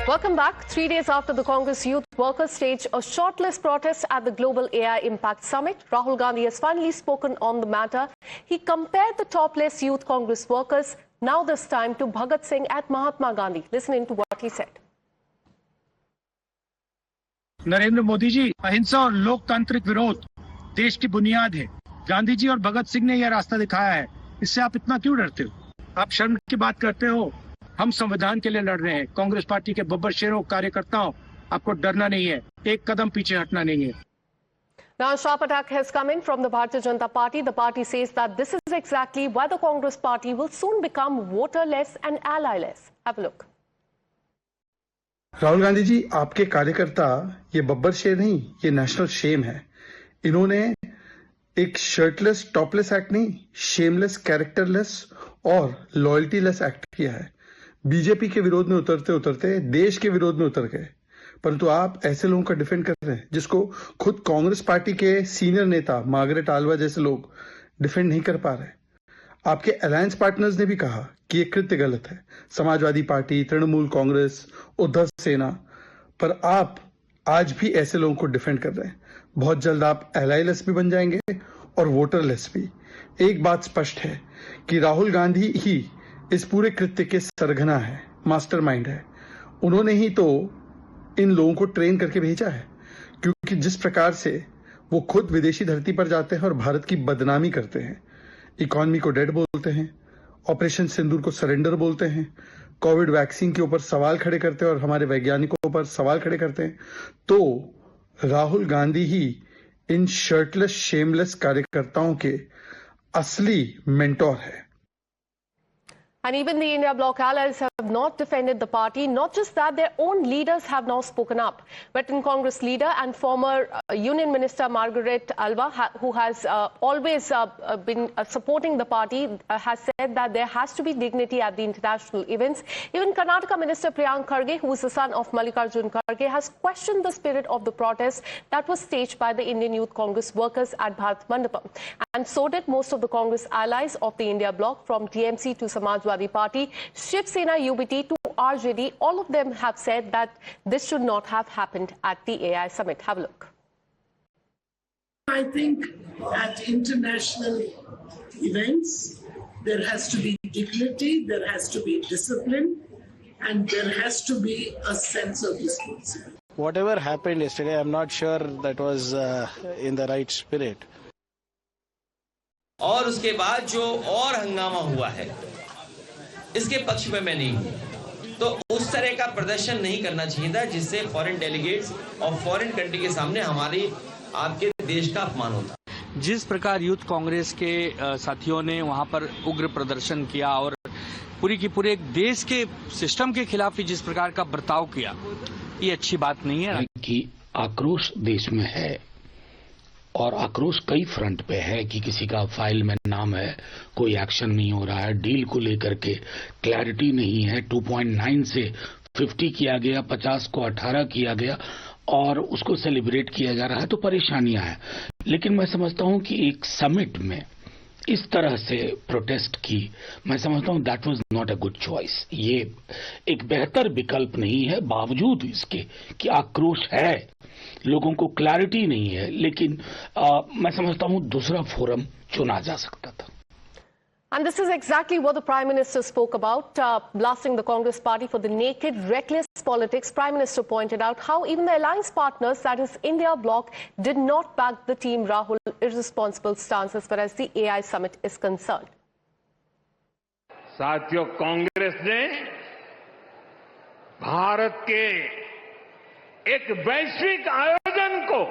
Welcome back. 3 days after the Congress youth workers staged a shortlist protest at the Global AI Impact Summit, Rahul Gandhi has finally spoken on the matter. He compared the topless youth Congress workers, now this time to Bhagat Singh at Mahatma Gandhi. Listen in to what he said. Narendra Modi ji, अहिंसा और लोकतांत्रिक विरोध देश की बुनियाद है। गांधी जी और भगत सिंह ने यह रास्ता दिखाया है। इससे आप इतना क्यों डरते हो? आप शर्म की बात करते हो। हम संविधान के लिए लड़ रहे हैं। कांग्रेस पार्टी के बब्बर शेरों कार्यकर्ताओं, आपको डरना नहीं है, एक कदम पीछे हटना नहीं है। Now, a sharp attack has come in from the Bharatiya Janata Party. The party says that this is exactly why the Congress party will soon become voterless and ally-less. Have a look. Rahul Gandhi ji, आपके कार्यकर्ता ये बब्बर शेर नहीं, ये national Shem है। इन्होंने एक shirtless topless act नहीं, शेमलेस, कैरेक्टरलेस और लॉयल्टीलेस एक्ट किया है। बीजेपी के विरोध में उतरते उतरते देश के विरोध में उतर गए। परंतु आप ऐसे लोगों का डिफेंड कर रहे हैं जिसको खुद कांग्रेस पार्टी के सीनियर नेता मार्गरेट आल्वा जैसे लोग डिफेंड नहीं कर पा रहे। आपके अलायंस पार्टनर्स ने भी कहा कि यह कृत्य गलत है। समाजवादी पार्टी, तृणमूल कांग्रेस, उद्धव सेना, पर आप आज भी ऐसे लोगों को डिफेंड कर रहे हैं। बहुत जल्द आप एलाइलेस भी बन जाएंगे और वोटरलेस भी। एक बात स्पष्ट है कि राहुल गांधी ही इस पूरे कृत्य के सरगना है, मास्टरमाइंड है। उन्होंने ही तो इन लोगों को ट्रेन करके भेजा है, क्योंकि जिस प्रकार से वो खुद विदेशी धरती पर जाते हैं और भारत की बदनामी करते हैं, इकोनॉमी को डेड बोलते हैं, ऑपरेशन सिंदूर को सरेंडर बोलते हैं, कोविड वैक्सीन के ऊपर सवाल खड़े करते हैं और हमारे वैज्ञानिकों पर सवाल खड़े करते हैं, तो राहुल गांधी ही इन शर्टलेस शेमलेस कार्यकर्ताओं के असली मेंटोर है। And even the India Bloc allies have not defended the party. Not just that, their own leaders have now spoken up. Veteran Congress leader and former Union Minister Margaret Alva, who has always been supporting the party, has said that there has to be dignity at the international events. Even Karnataka Minister Priyank Kharge, who is the son of Mallikarjun Kharge, has questioned the spirit of the protest that was staged by the Indian Youth Congress workers at Bharat Mandapam. And so did most of the Congress allies of the India Bloc, from TMC to Samajwadi Party, Shiv Sena, UBT to RJD. All of them have said that this should not have happened at the AI summit. Have a look. I think at international events, there has to be dignity, there has to be discipline, and there has to be a sense of responsibility. Whatever happened yesterday, I'm not sure that was in the right spirit. और उसके बाद जो और हंगामा हुआ है, इसके पक्ष में मैं नहीं हूं। तो उस तरह का प्रदर्शन नहीं करना चाहिए था जिससे फॉरेन डेलीगेट्स और फॉरेन कंट्री के सामने हमारी आपके देश का अपमान होता। जिस प्रकार यूथ कांग्रेस के साथियों ने वहां पर उग्र प्रदर्शन किया और पूरी की पूरे देश के सिस्टम के खिलाफ जिस प्रकार का बर्ताव किया, ये अच्छी बात नहीं है। कि आक्रोश देश में है और आक्रोश कई फ्रंट पे है कि किसी का फाइल में नाम है, कोई एक्शन नहीं हो रहा है, डील को लेकर के क्लैरिटी नहीं है। 2.9 से 50 किया गया, 50 को 18 किया गया और उसको सेलिब्रेट किया जा रहा है, तो परेशानियां हैं। लेकिन मैं समझता हूं कि एक समिट में इस तरह से प्रोटेस्ट की, मैं समझता हूं that was not a good choice. ये एक बेहतर विकल्प नहीं है, बावजूद इसके कि आक्रोश है, लोगों को क्लैरिटी नहीं है, लेकिन मैं समझता हूं दूसरा फोरम चुना जा सकता था। And this is exactly what the Prime Minister spoke about, blasting the Congress party for the naked, reckless politics. Prime Minister pointed out how even the alliance partners, that is India Bloc, did not back the Team Rahul irresponsible stance as far as the AI summit is concerned. साथियों, कांग्रेस ने भारत के एक वैश्विक आयोजन को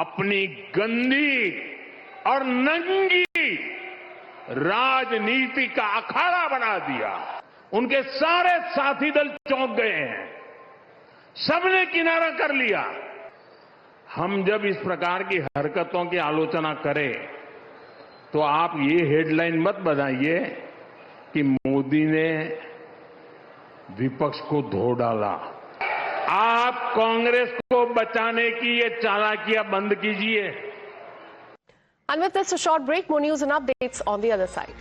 अपनी गंदी और नंगी राजनीति का अखाड़ा बना दिया। उनके सारे साथी दल चौंक गए हैं, सबने किनारा कर लिया। हम जब इस प्रकार की हरकतों की आलोचना करें तो आप ये हेडलाइन मत बनाइए कि मोदी ने विपक्ष को धो डाला। आप कांग्रेस को बचाने की ये चालाकियां बंद कीजिए। And with this, a short break. More news and updates on the other side.